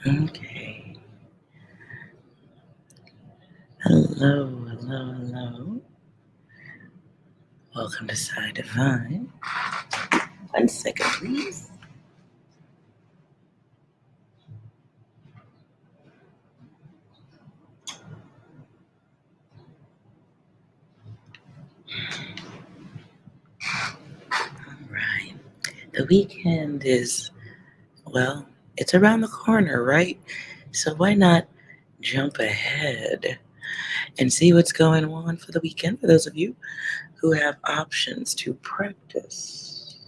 Okay. Hello, hello, hello. Welcome to Side Divine. 1 second, please. All right. The weekend is, well, it's around the corner, right? So why not jump ahead and see what's going on for the weekend for those of you who have options to practice,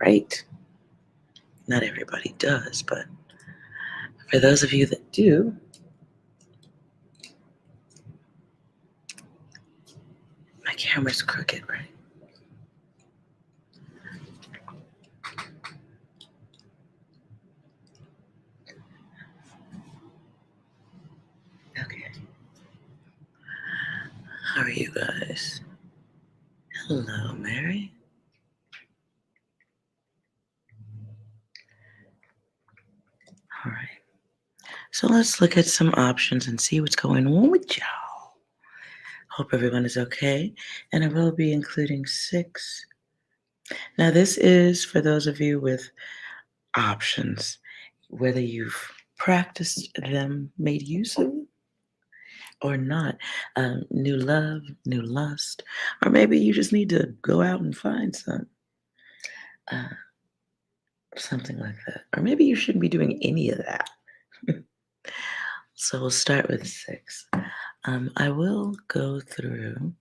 right? Not everybody does, but for those of you that do, my camera's crooked, right? Okay. How are you guys? Hello, Mary. All right. So let's look at some options and see what's going on with y'all. Hope everyone is okay. And I will be including 6. Now, this is for those of you with options, whether you've practiced them, made use of them, or not. New love, new lust, or maybe you just need to go out and find uh, something like that. Or maybe you shouldn't be doing any of that. So we'll start with 6. I will go through,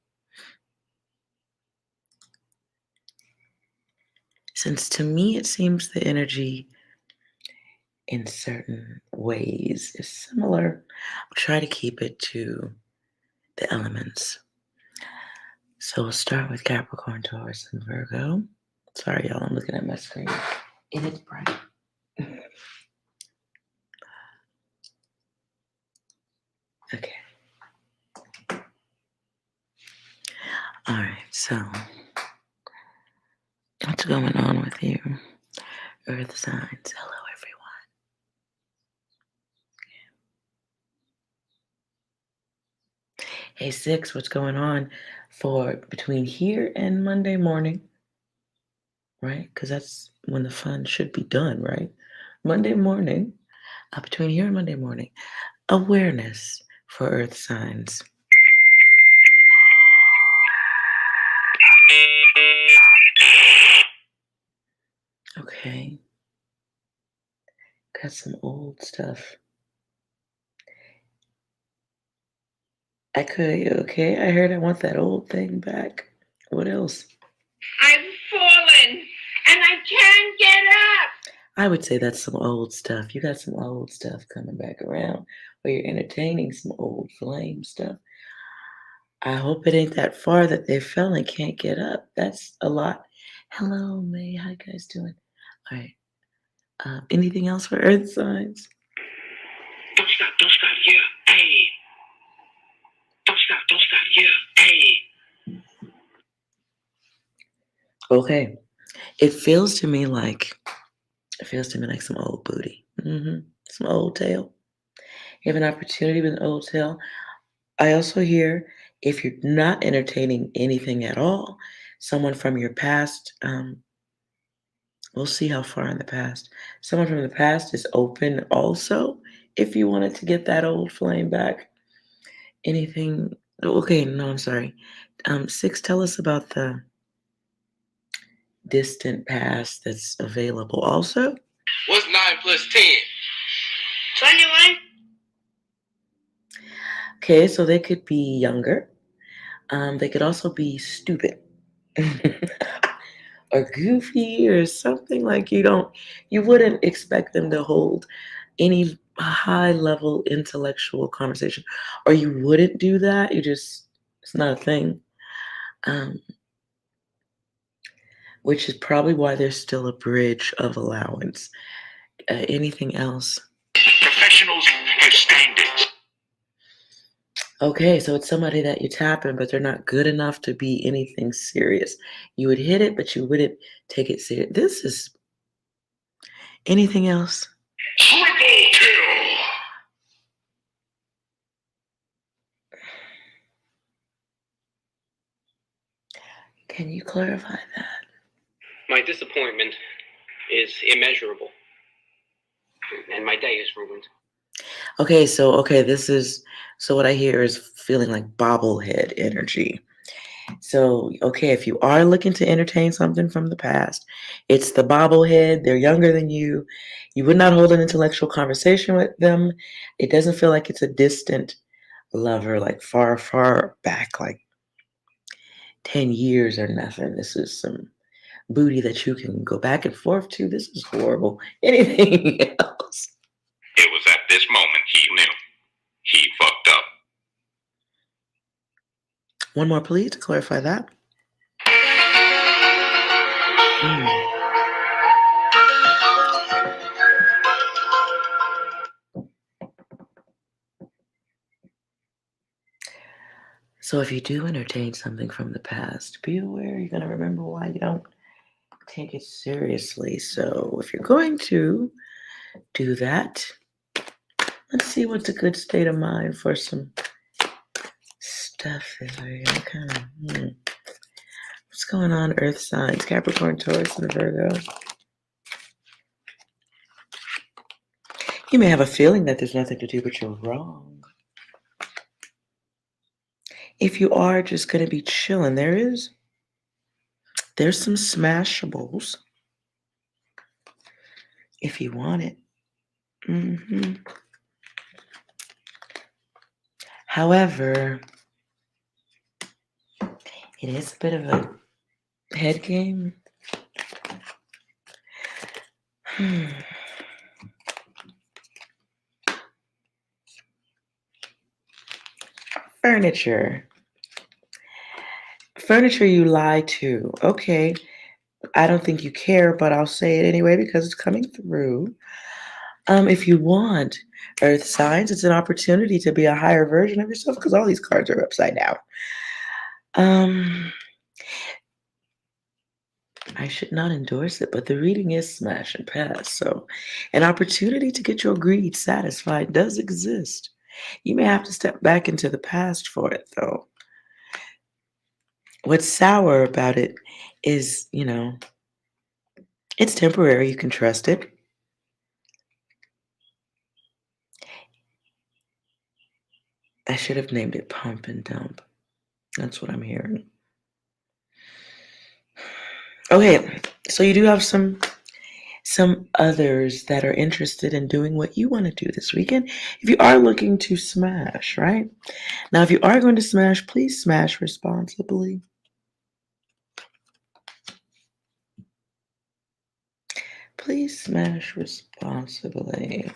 since to me it seems the energy in certain ways is similar, I'll try to keep it to the elements. So we'll start with Capricorn, Taurus, and Virgo. Sorry, y'all, I'm looking at my screen. It is bright. Okay. All right, so what's going on with you? Earth signs. Hello, everyone. Hey, 6, what's going on for between here and Monday morning, right? Because that's when the fun should be done, right? Monday morning, between here and Monday morning, awareness for Earth signs. Okay, got some old stuff. Okay, I heard I want that old thing back. What else? I've fallen and I can't get up. I would say that's some old stuff. You got some old stuff coming back around, or you're entertaining some old flame stuff. I hope it ain't that far that they fell and can't get up. That's a lot. Hello, May. How you guys doing? All right. Anything else for Earth signs? Don't stop, yeah, hey. Don't stop, yeah, hey. Okay. It feels to me like some old booty. Some old tail. You have an opportunity with an old tail. I also hear if you're not entertaining anything at all, someone from your past, we'll see how far in the past. Someone from the past is open also if you wanted to get that old flame back. Anything? Okay, no, I'm sorry. 6, tell us about the distant past that's available also. What's 9 plus 10? 21. Okay, so they could be younger. They could also be stupid. Or goofy or something like you wouldn't expect them to hold any high level intellectual conversation, or you wouldn't do that. It's not a thing. um, which is probably why there's still a bridge of allowance. Anything else? Professionals have standards. Okay, so it's somebody that you tap in, but they're not good enough to be anything serious. You would hit it, but you wouldn't take it serious. This is anything else? Triple kill. Can you clarify that? My disappointment is immeasurable, and my day is ruined. Okay, so what I hear is feeling like bobblehead energy. So, okay, if you are looking to entertain something from the past, it's the bobblehead. They're younger than you. You would not hold an intellectual conversation with them. It doesn't feel like it's a distant lover, like far, far back, like 10 years or nothing. This is some booty that you can go back and forth to. This is horrible. Anything else? It was at this moment he knew. He fucked up. One more, please, to clarify that. So if you do entertain something from the past, be aware you're going to remember why you don't take it seriously. So if you're going to do that, let's see what's a good state of mind for some stuff this week. Okay. What's going on, Earth signs, Capricorn, Taurus, and Virgo? You may have a feeling that there's nothing to do, but you're wrong. If you are just going to be chilling, there's some smashables if you want it. However, it is a bit of a head game. Furniture you lie to. Okay, I don't think you care, but I'll say it anyway because it's coming through. If you want, Earth signs, it's an opportunity to be a higher version of yourself because all these cards are upside down. I should not endorse it, but the reading is smash and pass. So an opportunity to get your greed satisfied does exist. You may have to step back into the past for it, though. What's sour about it is, it's temporary. You can trust it. I should have named it Pump and Dump. That's what I'm hearing. Okay, so you do have some others that are interested in doing what you want to do this weekend. If you are looking to smash, right? Now, if you are going to smash, please smash responsibly. Please smash responsibly.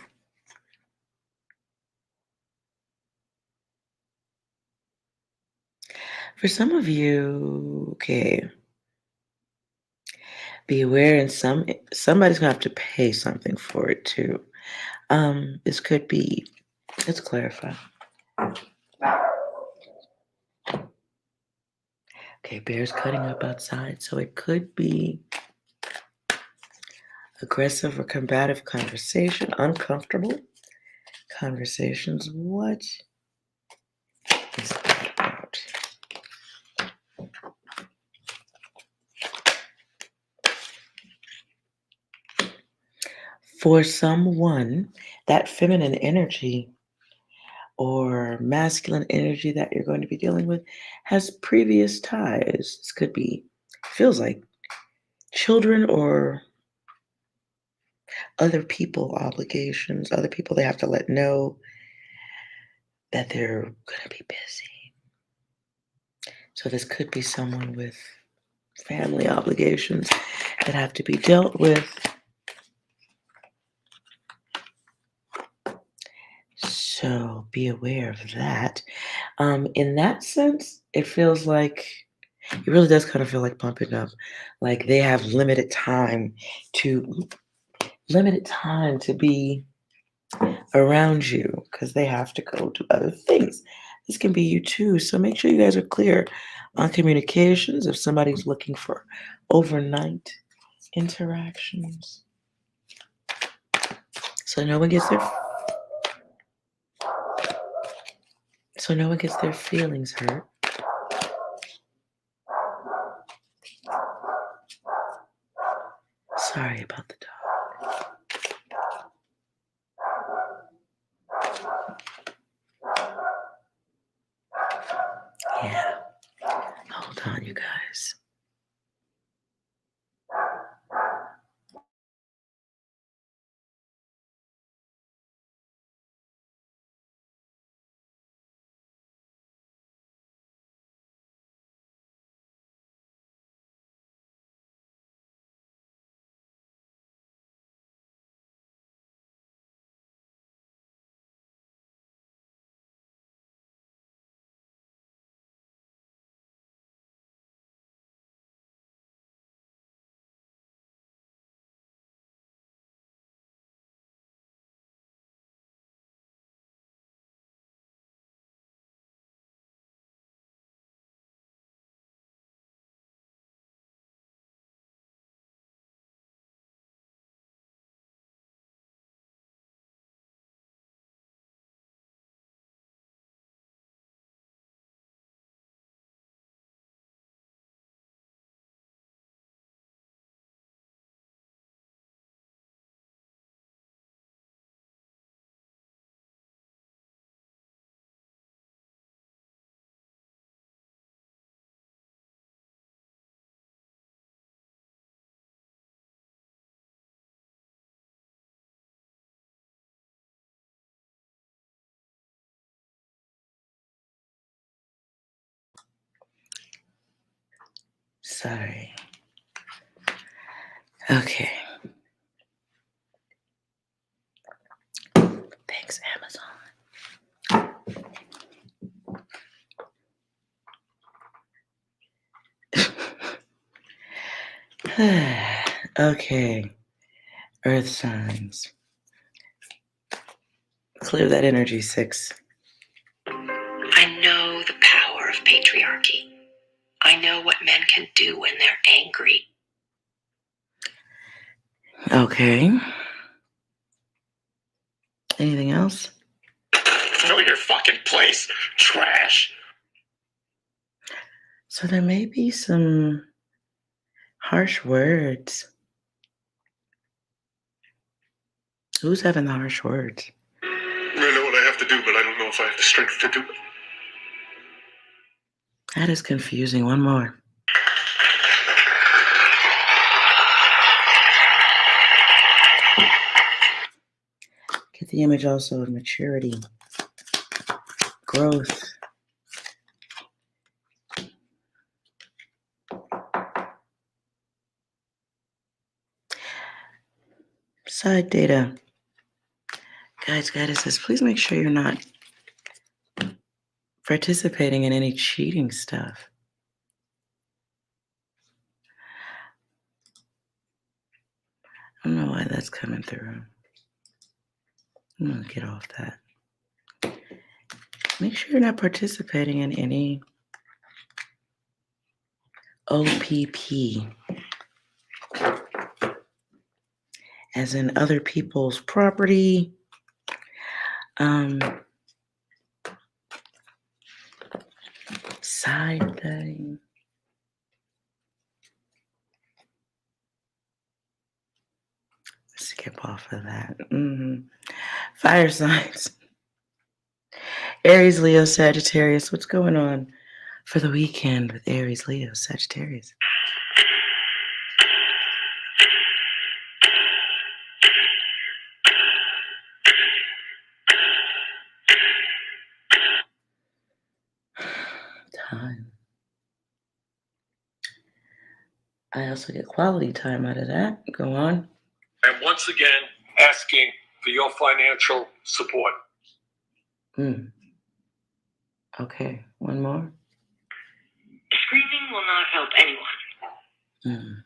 For some of you, okay, be aware, and somebody's gonna have to pay something for it too. This could be. Let's clarify. Okay, bear's cutting up outside, so it could be aggressive or combative conversation, uncomfortable conversations. What is that about? For someone, that feminine energy or masculine energy that you're going to be dealing with has previous ties. This could be, feels like children or other people obligations, other people they have to let know that they're going to be busy. So this could be someone with family obligations that have to be dealt with. So be aware of that. In that sense, it feels like, it really does kind of feel like pumping up. Like they have limited time to be around you because they have to go do other things. This can be you too. So make sure you guys are clear on communications if somebody's looking for overnight interactions. So no one gets their feelings hurt. Sorry about the dog. Yeah. Hold on, you guys. Sorry. Okay. Thanks, Amazon. Okay. Earth signs. Clear that energy, 6. I know the power of patriarchy. I know what men can do when they're angry. Okay. Anything else? Know your fucking place, trash. So there may be some harsh words. Who's having the harsh words? I know what I have to do, but I don't know if I have the strength to do it. That is confusing. One more. Get the image also of maturity, growth. Side data. Guys, says, please make sure you're not participating in any cheating stuff. I don't know why that's coming through. I'm going to get off that. Make sure you're not participating in any OPP, as in other people's property. Side thing. Skip off of that. Fire signs. Aries, Leo, Sagittarius. What's going on for the weekend with Aries, Leo, Sagittarius? Time. I also get quality time out of that. Go on. And once again, asking for your financial support. Okay, one more. Screaming will not help anyone.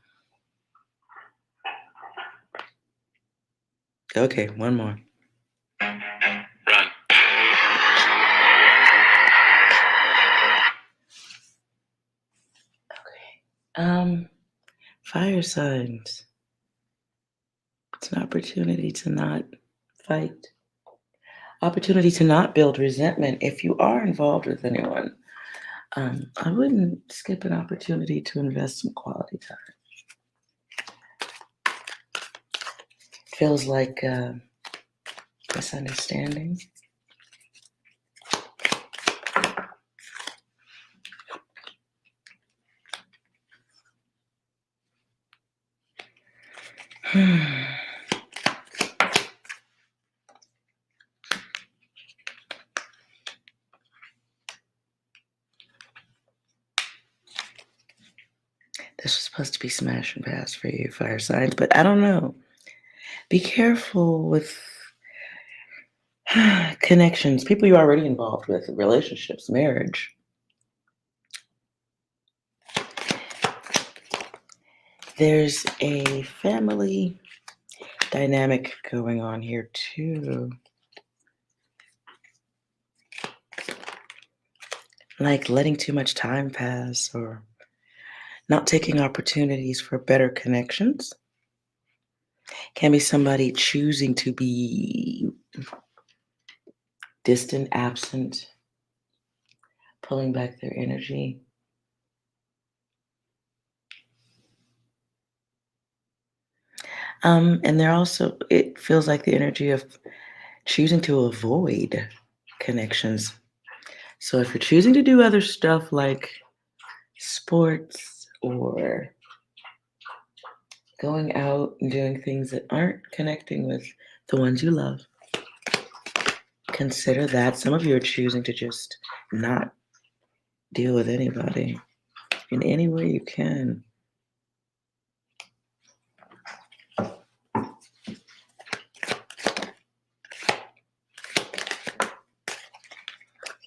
Okay, one more. Run. Okay. Fire signs. It's an opportunity to not fight. Opportunity to not build resentment. If you are involved with anyone, I wouldn't skip an opportunity to invest some quality time. feels like misunderstanding. This was supposed to be smash and pass for you, fire signs, but I don't know. Be careful with connections, people you're already involved with, relationships, marriage. There's a family dynamic going on here too. Like letting too much time pass or not taking opportunities for better connections. Can be somebody choosing to be distant, absent, pulling back their energy. And they're also, it feels like the energy of choosing to avoid connections. So if you're choosing to do other stuff like sports or going out and doing things that aren't connecting with the ones you love, consider that. Some of you are choosing to just not deal with anybody in any way you can.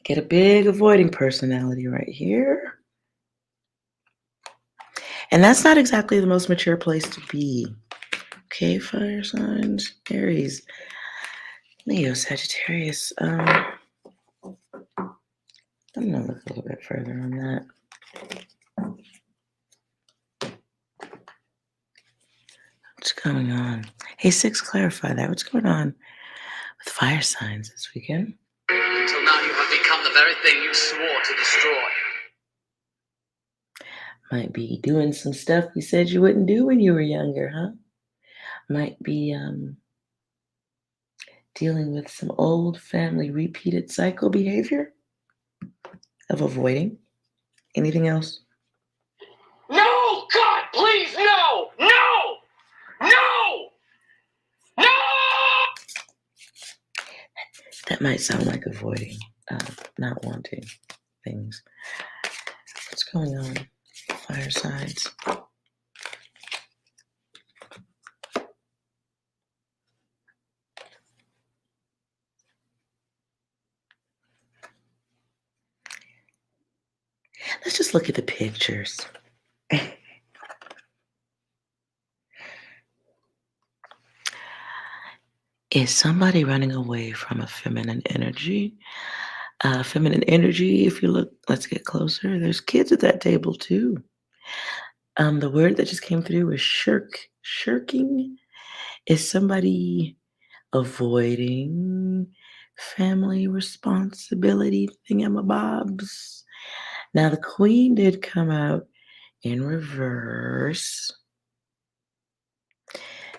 Get a big avoiding personality right here. And that's not exactly the most mature place to be. Okay, fire signs, Aries, Leo, Sagittarius. I'm gonna look a little bit further on that. What's going on? Hey, 6, clarify that. What's going on with fire signs this weekend? Until now you have become the very thing you swore to destroy. Might be doing some stuff you said you wouldn't do when you were younger, huh? Might be dealing with some old family repeated cycle behavior of avoiding. Anything else? No, God, please, no, no, no, no! That might sound like avoiding, not wanting things. What's going on? Fire signs. Let's just look at the pictures. Is somebody running away from a feminine energy? Feminine energy, if you look, let's get closer. There's kids at that table too. The word that just came through was shirk. Shirking is somebody avoiding family responsibility thingamabobs. Now, the queen did come out in reverse.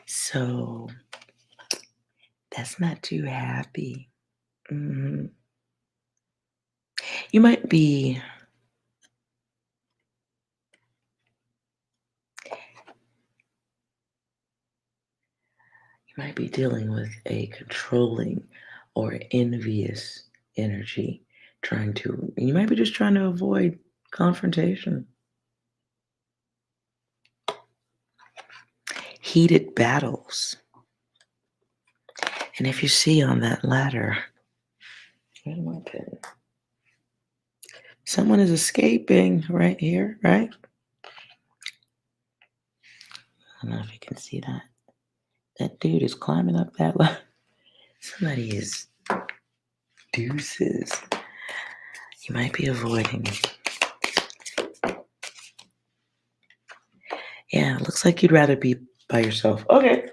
So that's not too happy. You might be dealing with a controlling or envious energy, you might be just trying to avoid confrontation. Heated battles. And if you see on that ladder, where's my pen? Someone is escaping right here, right? I don't know if you can see that. That dude is climbing up that ladder. Somebody is deuces. You might be avoiding it. Yeah, looks like you'd rather be by yourself. Okay,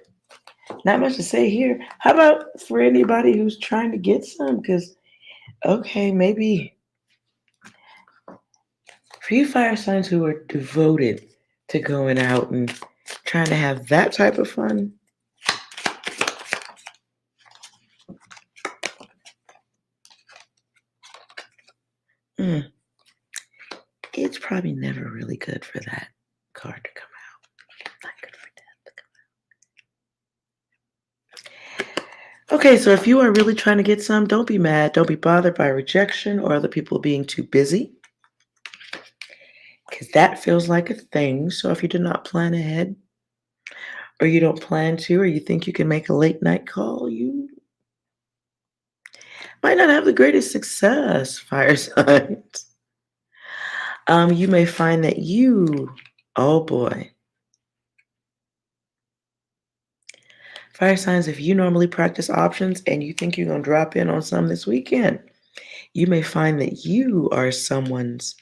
not much to say here. How about for anybody who's trying to get some? Because, okay, maybe for you fire signs who are devoted to going out and trying to have that type of fun, It's probably never really good for that card to come out. Not good for death to come out. Okay, so if you are really trying to get some, don't be mad. Don't be bothered by rejection or other people being too busy, because that feels like a thing. So if you do not plan ahead, or you don't plan to, or you think you can make a late night call, you might not have the greatest success, fire signs. You may find that oh boy. Fire signs, if you normally practice options and you think you're going to drop in on some this weekend, you may find that you are someone's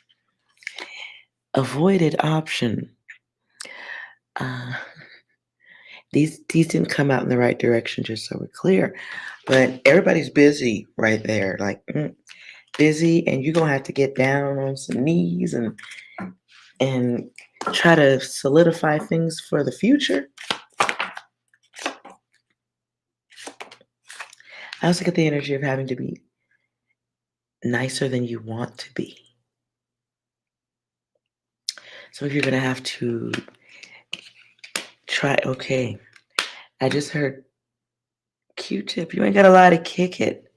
avoided option. These didn't come out in the right direction, just so we're clear. But everybody's busy right there, like busy, and you're gonna have to get down on some knees and try to solidify things for the future. I also get the energy of having to be nicer than you want to be. So if you're gonna have to try, okay, I just heard Q-tip, you ain't gotta lie to kick it.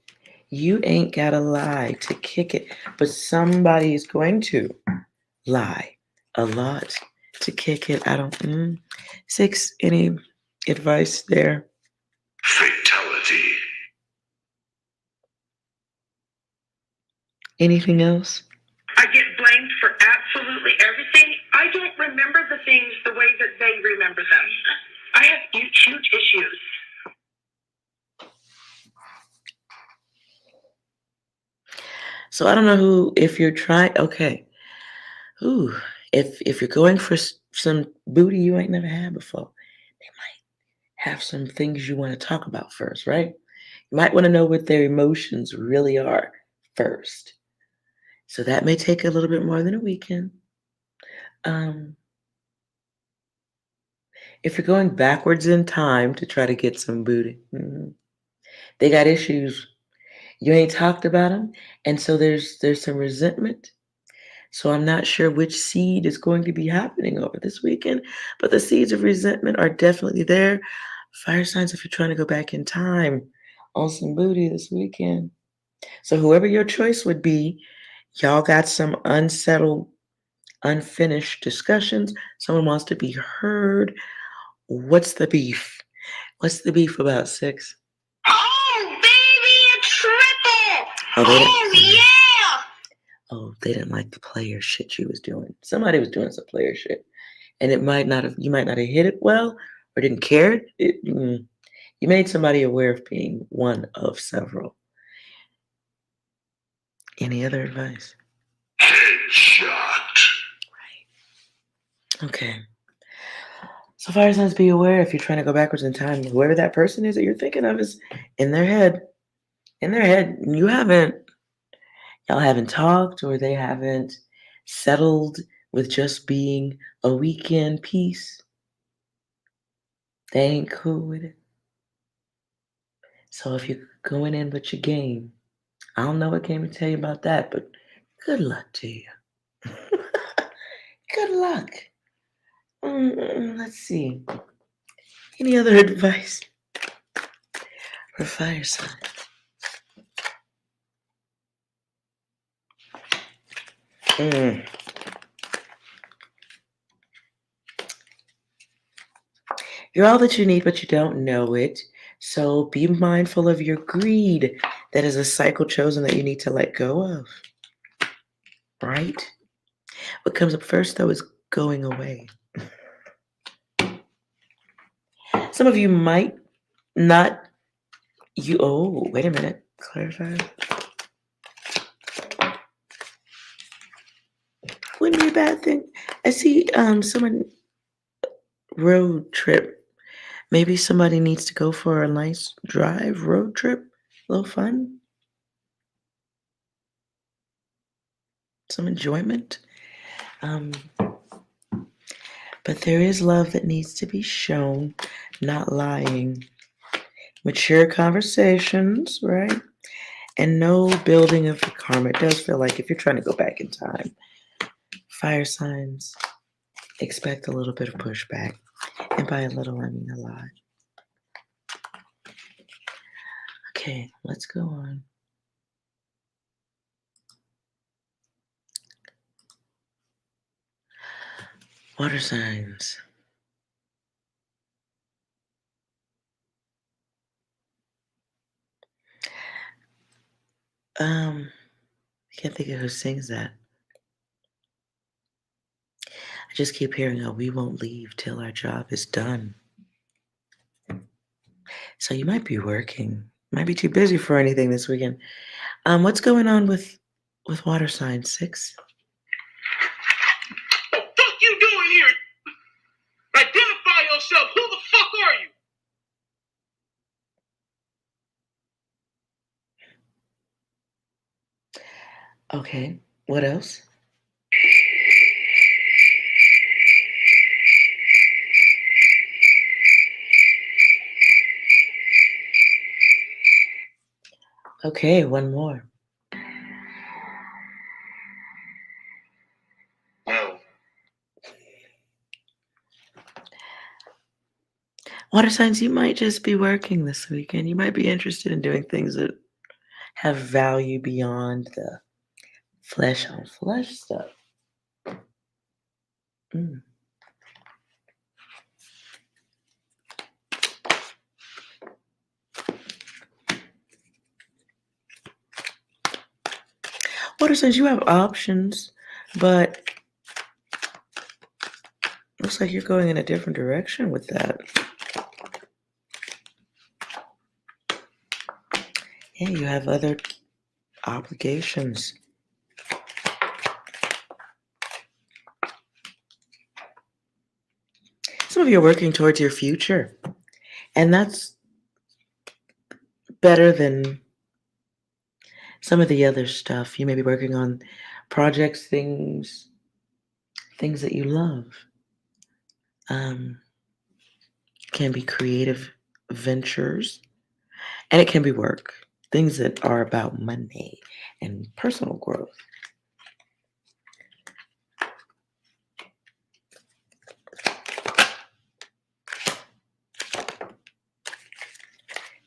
You ain't gotta lie to kick it, but somebody is going to lie a lot to kick it. I don't, 6, any advice there? Fatality. Anything else? I get blamed for absolutely everything. I don't remember the things the way that they remember them. I have huge issues. So I don't know who, if you're trying, okay. If you're going for some booty you ain't never had before, they might have some things you want to talk about first, right? You might want to know what their emotions really are first. So that may take a little bit more than a weekend. If you're going backwards in time to try to get some booty, they got issues. You ain't talked about them, and so there's some resentment. So I'm not sure which seed is going to be happening over this weekend, but the seeds of resentment are definitely there. Fire signs, if you're trying to go back in time on some booty this weekend. So whoever your choice would be, y'all got some unsettled, unfinished discussions. Someone wants to be heard. What's the beef? What's the beef about, 6? Oh, baby, a triple! Oh, yeah! Oh, they didn't like the player shit you was doing. Somebody was doing some player shit, and you might not have hit it well or didn't care. You made somebody aware of being one of several. Any other advice? Headshot. Right. Okay. So fire signs, be aware if you're trying to go backwards in time. Whoever that person is that you're thinking of is in their head. In their head. Y'all haven't talked, or they haven't settled with just being a weekend piece. They ain't cool with it. So if you're going in with your game, I don't know what game to tell you about that, but good luck to you. Good luck. Let's see. Any other advice for fire sign? You're all that you need, but you don't know it. So be mindful of your greed. That is a cycle chosen that you need to let go of. Right? What comes up first, though, is going away. Some of you might not. Oh, wait a minute. Clarify. Wouldn't be a bad thing. I see someone road trip. Maybe somebody needs to go for a nice drive, road trip, a little fun, some enjoyment. But there is love that needs to be shown, not lying. Mature conversations, right? And no building of the karma. It does feel like if you're trying to go back in time, fire signs, expect a little bit of pushback. And by a little, I mean a lot. Okay, let's go on. Water signs. I can't think of who sings that. I just keep hearing, "Oh, we won't leave till our job is done." So you might be working, might be too busy for anything this weekend. What's going on with water sign 6? The fuck you doing here? Identify yourself. Who the fuck are you? Okay, what else? Okay, one more. No. Water signs, you might just be working this weekend. You might be interested in doing things that have value beyond the flesh on flesh stuff. Mm. Water signs, you have options, but looks like you're going in a different direction with that. Yeah, you have other obligations. Some of you are working towards your future, and that's better than some of the other stuff. You may be working on projects, things that you love. Can be creative ventures, and it can be work. Things that are about money and personal growth.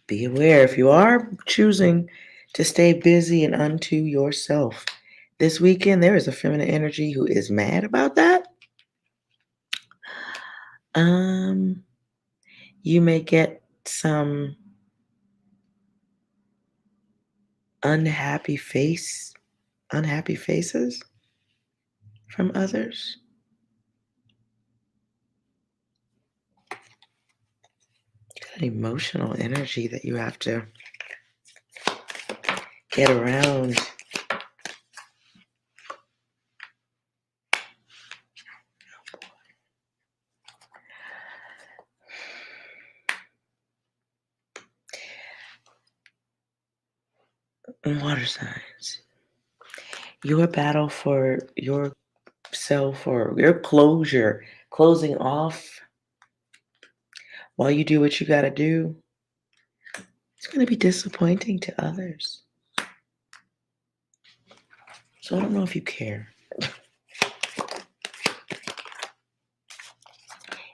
Be aware if you are choosing to stay busy and unto yourself this weekend, there is a feminine energy who is mad about that. You may get some unhappy faces from others. Got emotional energy that you have to get around. Water signs. Your battle for yourself or your closure, closing off while you do what you got to do, it's going to be disappointing to others. So I don't know if you care.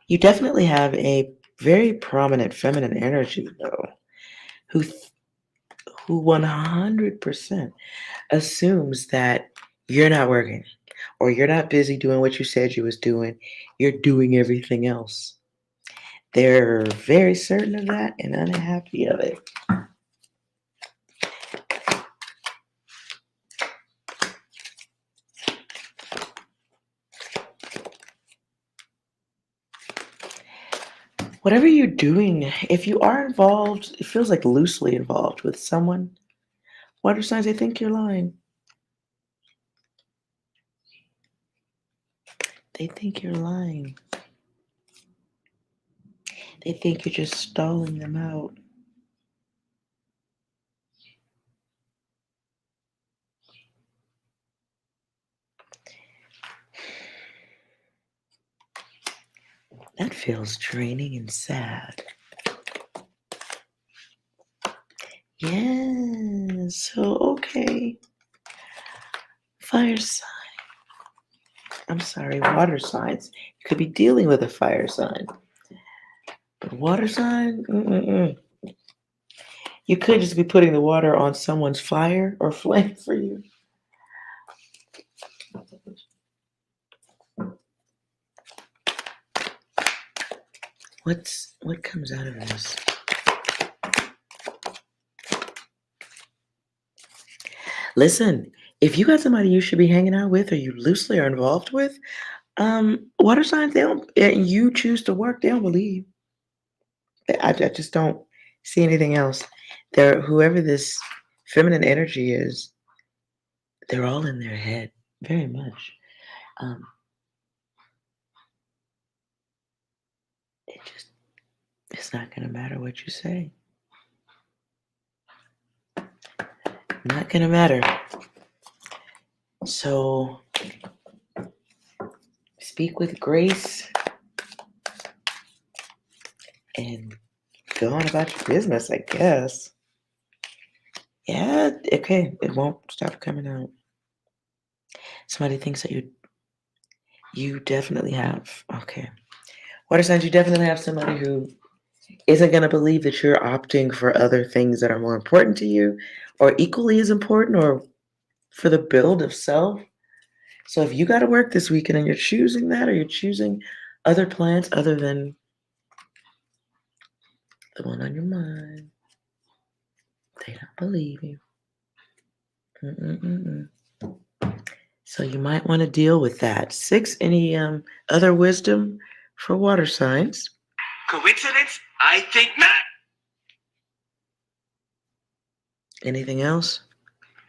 You definitely have a very prominent feminine energy, though, who 100% assumes that you're not working or you're not busy doing what you said you was doing. You're doing everything else. They're very certain of that and unhappy of it. Whatever you're doing, if you are involved, it feels like loosely involved with someone. Water signs, I think you're lying. They think you're lying. They think you're just stalling them out. That feels draining and sad. Yes, So, okay. Fire sign. I'm sorry, water signs. You could be dealing with a fire sign. But water sign? Mm-mm-mm. You could just be putting the water on someone's fire or flame for you. What comes out of this? Listen, if you got somebody you should be hanging out with or you loosely are involved with, water signs, they don't, and you choose to work, they don't believe. I just don't see anything else. Whoever this feminine energy is, they're all in their head, very much. It's not going to matter what you say. Not going to matter. So, speak with grace and go on about your business, I guess. Yeah, okay, it won't stop coming out. Somebody thinks that you definitely have, okay. Water signs, you definitely have somebody who isn't going to believe that you're opting for other things that are more important to you or equally as important or for the build of self. So if you got to work this weekend and you're choosing that or you're choosing other plans other than the one on your mind, they don't believe you. Mm-mm-mm-mm. So you might want to deal with that. 6, any other wisdom for water signs? Coincidence? I think not. Anything else?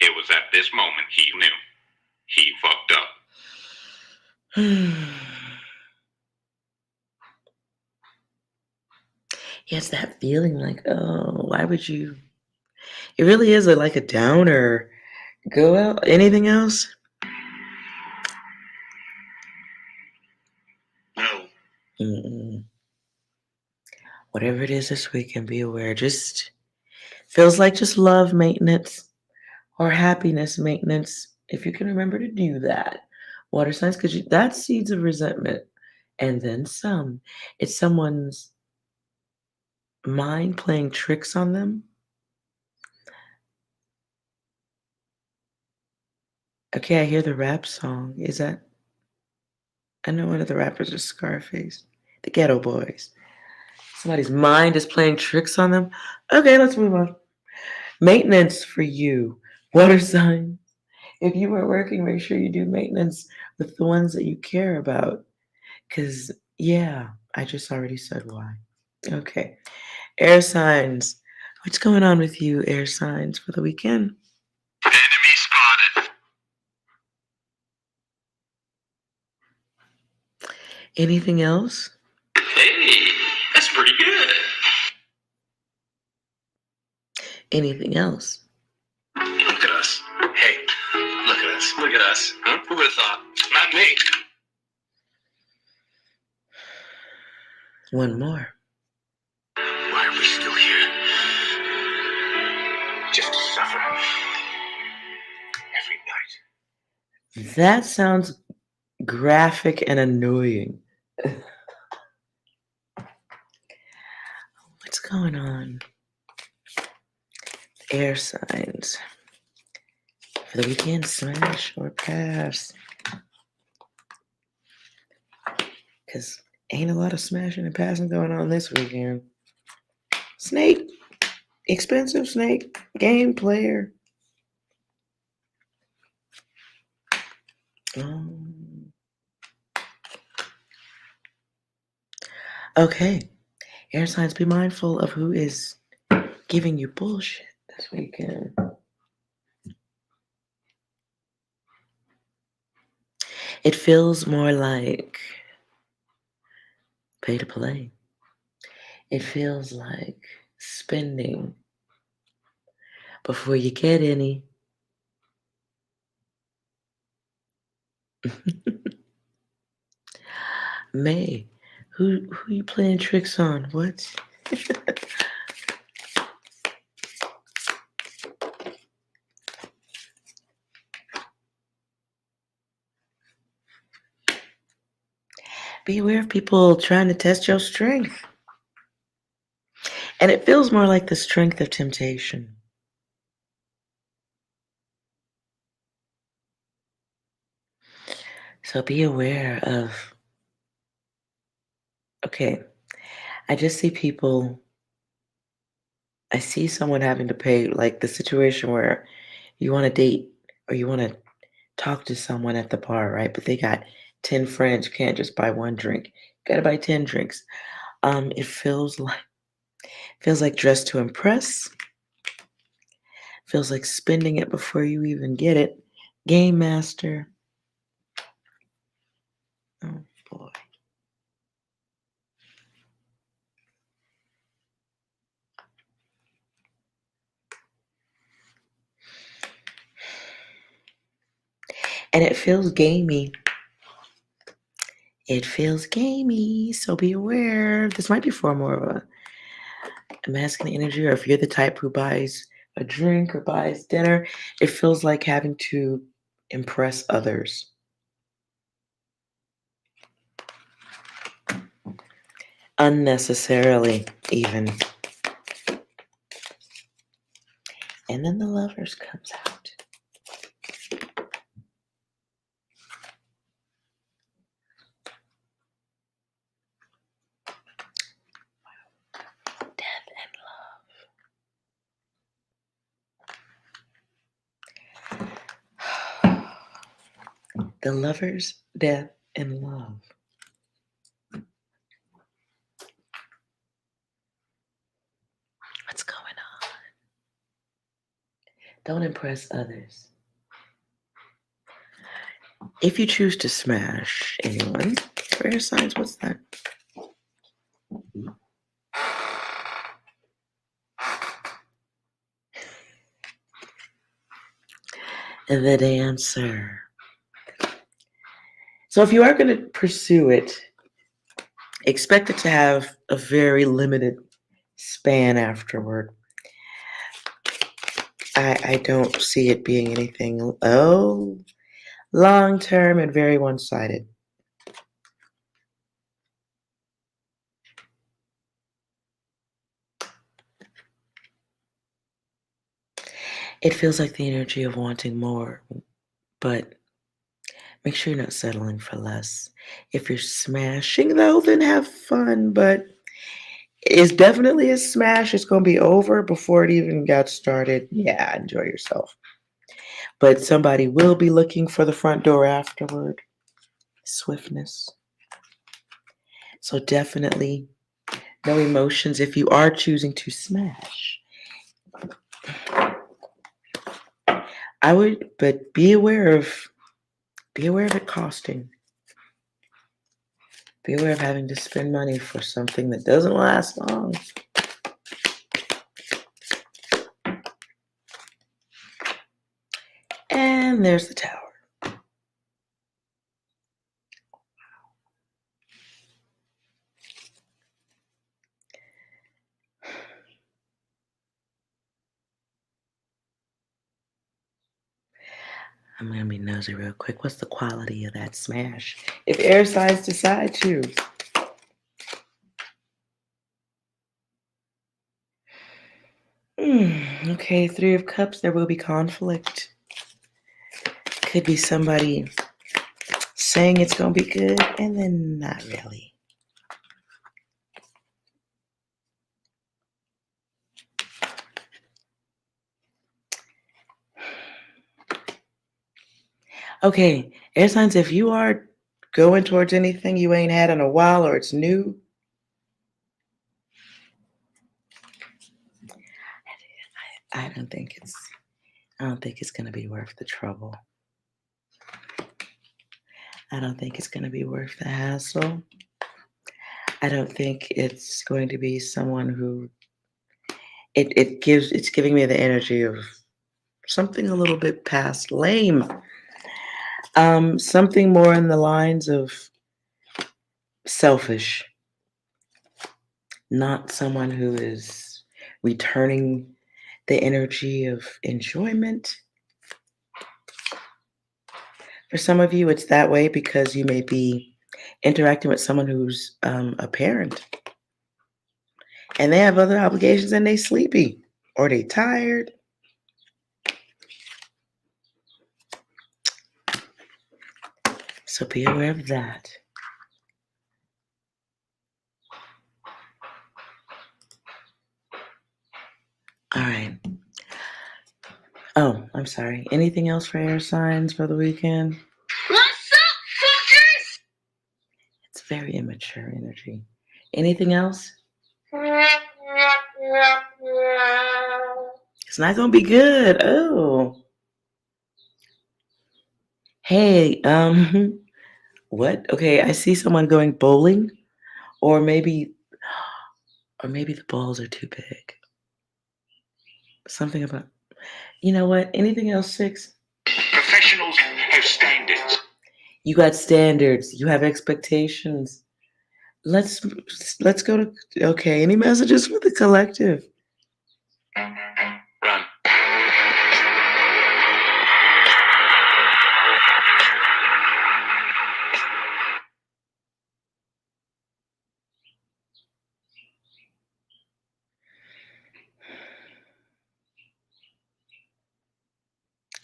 It was at this moment he knew. He fucked up. Yes, that feeling like, oh, why would you? It really is like a downer. Go out. Anything else? No. Mm-mm. Whatever it is this weekend, be aware. Just feels like just love maintenance or happiness maintenance. If you can remember to do that, water signs, because that's seeds of resentment, and then some. It's someone's mind playing tricks on them. Okay, I hear the rap song. Is that? I know one of the rappers is Scarface, the Ghetto Boys. Somebody's mind is playing tricks on them. Okay, let's move on. Maintenance for you, water sign. If you are working, make sure you do maintenance with the ones that you care about. Because, yeah, I just already said why. Okay. Air signs. What's going on with you, air signs, for the weekend? Enemy spotted. Anything else? Hey, that's pretty good. Anything else? Look at us. Hey, look at us. Look at us. Huh? Who would have thought? Not me. One more. Why are we still here? Just to suffer. Every night. That sounds graphic and annoying. What's going on? Air signs. For the weekend, smash or pass. Because ain't a lot of smashing and passing going on this weekend. Snake. Expensive snake. Game player. Okay. Air signs, be mindful of who is giving you bullshit this weekend. It feels more like pay to play. It feels like spending before you get any. May, who you playing tricks on? What? Be aware of people trying to test your strength. And it feels more like the strength of temptation. So be aware of, okay, I just see people, I see someone having to pay, like the situation where you want to date or you want to talk to someone at the bar, right? But they got 10 friends. You can't just buy one drink. You gotta buy 10 drinks. It feels like dress to impress. Feels like spending it before you even get it. Game master. Oh boy. And it feels gamey. It feels gamey, so be aware. This might be for more of a masculine energy, or if you're the type who buys a drink or buys dinner, it feels like having to impress others. Unnecessarily, even. And then the lovers comes out. Death and love. The lovers, death, and love. What's going on? Don't impress others. If you choose to smash anyone, prayer signs, what's that? The dancer. So if you are going to pursue it, expect it to have a very limited span afterward. I don't see it being anything, long-term and very one-sided. It feels like the energy of wanting more, but make sure you're not settling for less. If you're smashing, though, then have fun, but it's definitely a smash. It's going to be over before it even got started. Yeah, enjoy yourself. But somebody will be looking for the front door afterward. Swiftness. So definitely no emotions if you are choosing to smash. I would, but be aware of it costing. Be aware of having to spend money for something that doesn't last long. And there's the tower. I'm going to be nosy real quick. What's the quality of that smash? If air signs decide to. Okay, 3 of Cups, there will be conflict. Could be somebody saying it's going to be good and then not really. Okay, air signs, if you are going towards anything you ain't had in a while or it's new, I don't think it's going to be worth the trouble. I don't think it's going to be worth the hassle. I don't think it's going to be someone who it's giving me the energy of something a little bit past lame. Something more in the lines of selfish. Not someone who is returning the energy of enjoyment. For some of you, it's that way because you may be interacting with someone who's a parent, and they have other obligations and they sleepy or they tired. So be aware of that. All right. Oh, I'm sorry. Anything else for air signs for the weekend? What's up, fuckers? It's very immature energy. Anything else? It's not gonna be good. Oh. Hey, what? Okay, I see someone going bowling, or maybe the balls are too big. Something about, you know what? Anything else, 6? Professionals have standards. You got standards. You have expectations. Let's go to, okay, any messages for the collective? Run.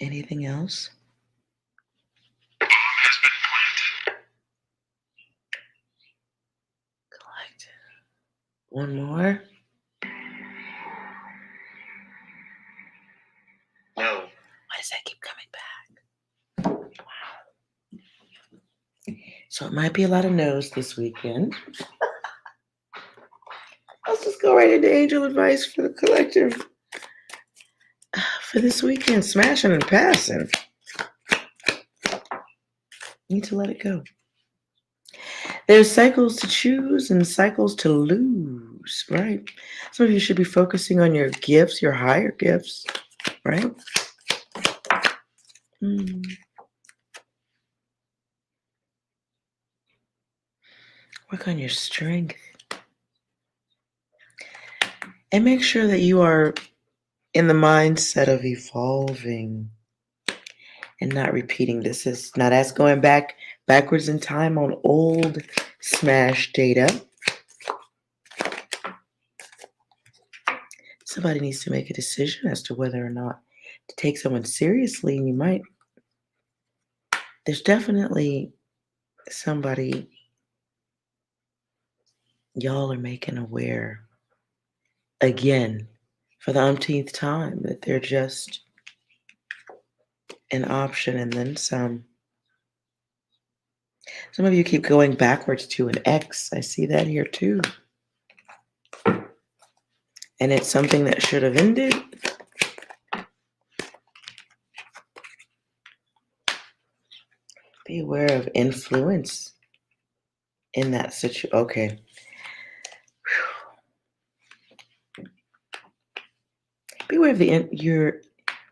Anything else? Has been planted. Collective. One more. No. Why does that keep coming back? Wow. So it might be a lot of no's this weekend. Let's just go right into angel advice for the collective for this weekend. Smashing and passing. Need to let it go. There's cycles to choose and cycles to lose, right? Some of you should be focusing on your gifts, your higher gifts, right? Work on your strength. And make sure that you are in the mindset of evolving and not repeating. This is not us going backwards in time on old smash data. Somebody needs to make a decision as to whether or not to take someone seriously, and you might. There's definitely somebody y'all are making aware again for the umpteenth time that they're just an option and then some. Some of you keep going backwards to an X. I see that here too. And it's something that should have ended. Be aware of influence in that situation. Okay. Be aware of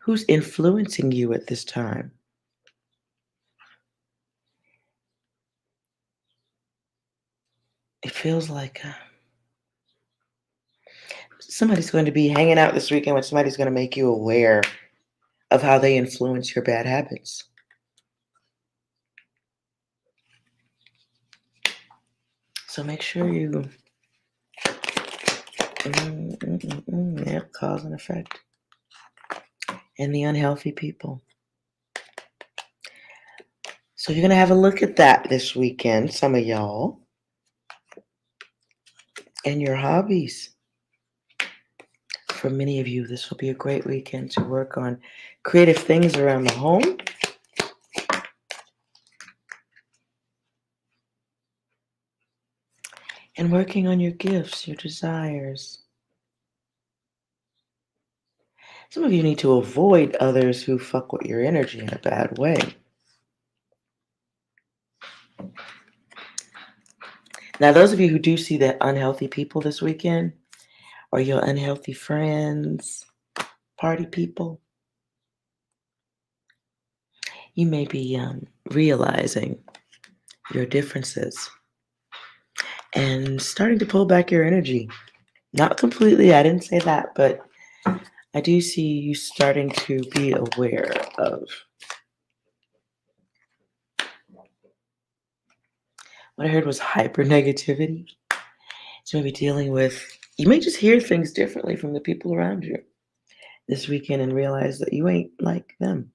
who's influencing you at this time. It feels like somebody's going to be hanging out this weekend with somebody's going to make you aware of how they influence your bad habits. So make sure you, yeah, cause and effect. And the unhealthy people. So you're going to have a look at that this weekend, some of y'all. And your hobbies. For many of you, this will be a great weekend to work on creative things around the home. And working on your gifts, your desires. Some of you need to avoid others who fuck with your energy in a bad way. Now, those of you who do see the unhealthy people this weekend, or your unhealthy friends, party people, you may be realizing your differences and starting to pull back your energy. Not completely, I didn't say that, but I do see you starting to be aware of what I heard was hyper negativity. So maybe dealing with, you may just hear things differently from the people around you this weekend and realize that you ain't like them.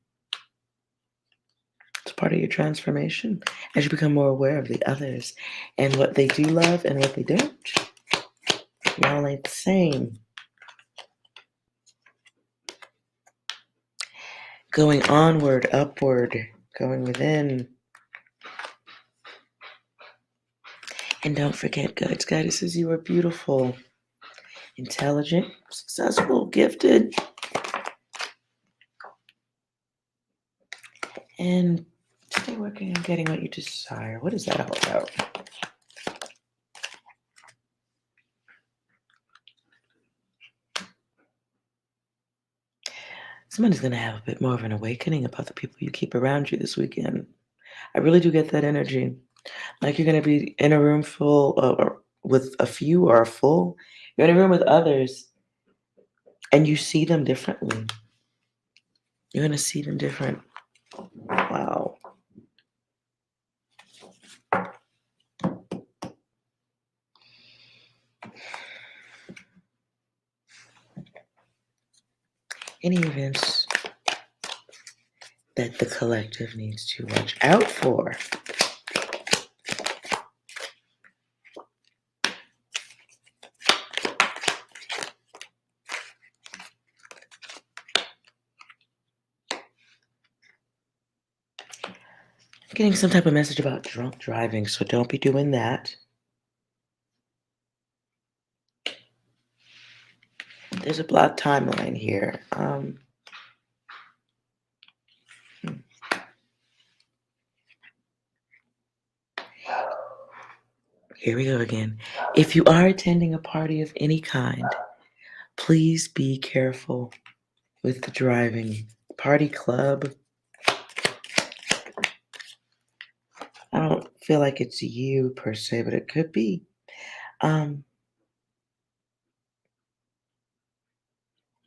It's part of your transformation as you become more aware of the others and what they do love and what they don't. Y'all ain't the same. Going onward, upward, going within. And don't forget, guides, goddesses, you are beautiful, intelligent, successful, gifted, and still working on getting what you desire. What is that all about? Somebody's going to have a bit more of an awakening about the people you keep around you this weekend. I really do get that energy. Like you're going to be in a room full or with a few or a full. You're in a room with others and you see them differently. You're going to see them different. Wow. Any events that the collective needs to watch out for? I'm getting some type of message about drunk driving, so don't be doing that. There's a blocked timeline here. Here we go again. If you are attending a party of any kind, please be careful with the driving. Party club. I don't feel like it's you per se, but it could be.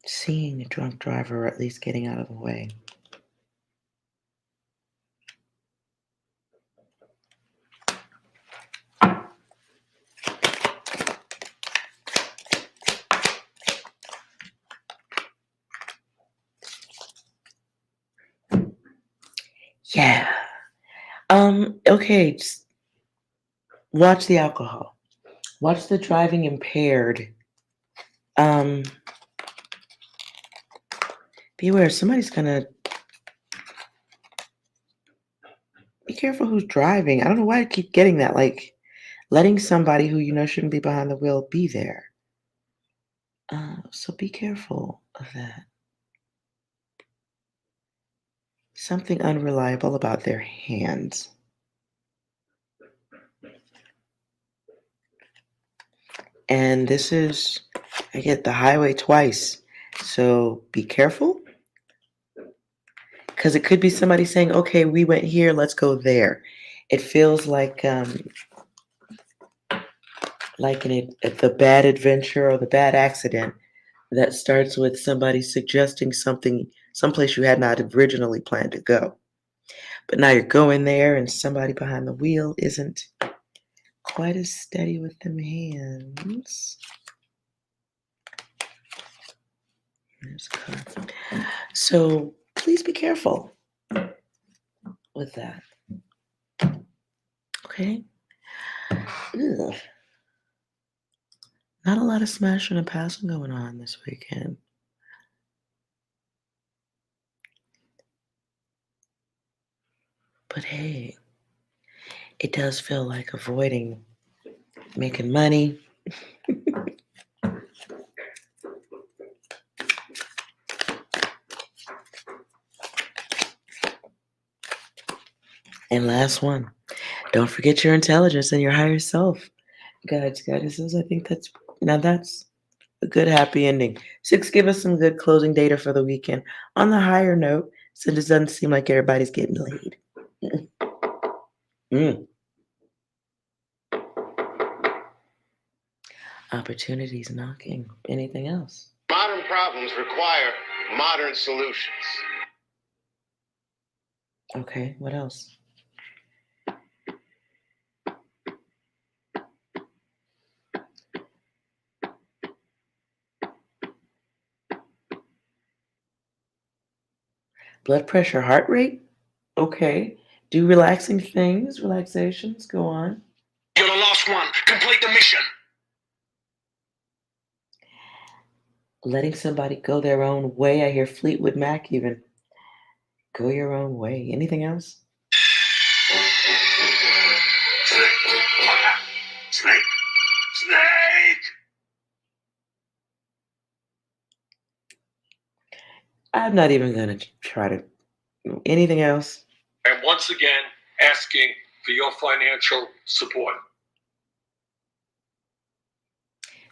Seeing a drunk driver or at least getting out of the way. Yeah. Okay. Just watch the alcohol. Watch the driving impaired. Beware, somebody's gonna be careful who's driving. I don't know why I keep getting that. Like letting somebody who you know shouldn't be behind the wheel be there. So be careful of that. Something unreliable about their hands. And this is, I get the highway twice. So be careful. Because it could be somebody saying, okay, we went here, let's go there. It feels like the bad adventure or the bad accident that starts with somebody suggesting something, someplace you had not originally planned to go. But now you're going there and somebody behind the wheel isn't quite as steady with them hands. So please be careful with that. Okay? Ugh. Not a lot of smashing and passing going on this weekend. But hey, it does feel like avoiding making money. And last one, don't forget your intelligence and your higher self. Guides, goddesses, I think that's a good happy ending. 6, give us some good closing data for the weekend. On the higher note, since it doesn't seem like everybody's getting laid. Opportunities knocking. Anything else? Modern problems require modern solutions. Okay, what else? Blood pressure, heart rate. Okay. Do relaxing things, relaxations. Go on. You're the last one. Complete the mission. Letting somebody go their own way. I hear Fleetwood Mac even. Go your own way. Anything else? Snake. Snake! I'm not even going to try to. Anything else? And once again, asking for your financial support.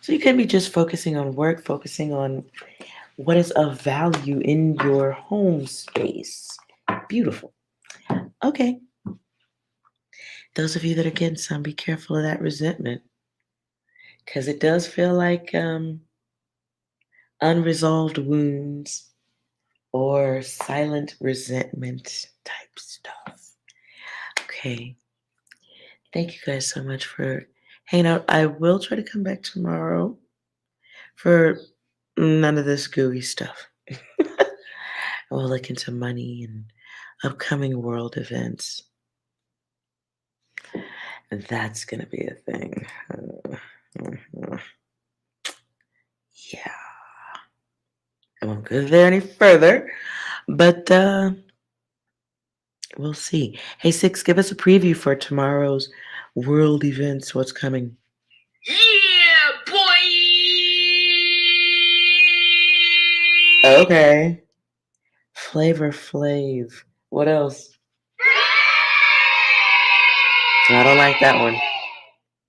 So you can be just focusing on work, focusing on what is of value in your home space. Beautiful. Okay. Those of you that are getting some, be careful of that resentment. Because it does feel like unresolved wounds or silent resentment type stuff. Okay. Thank you guys so much for hanging out. I will try to come back tomorrow for none of this gooey stuff. We'll look into money and upcoming world events. And that's going to be a thing. Yeah. I won't go there any further, but we'll see. Hey, Six, give us a preview for tomorrow's world events. What's coming? Yeah, boy! Okay. Flavor Flav. What else? I don't like that one.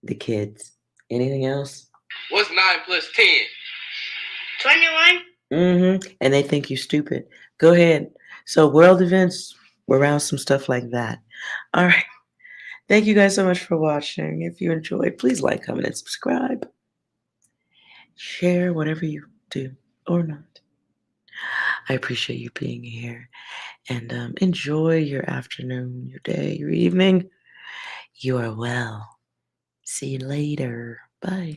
The kids. Anything else? What's 9 plus 10? 21? Mm-hmm. And they think you stupid. Go ahead. So world events around some stuff like that. All right. Thank you guys so much for watching. If you enjoyed, please like, comment, and subscribe. Share whatever you do or not. I appreciate you being here. And enjoy your afternoon, your day, your evening. You are well. See you later. Bye.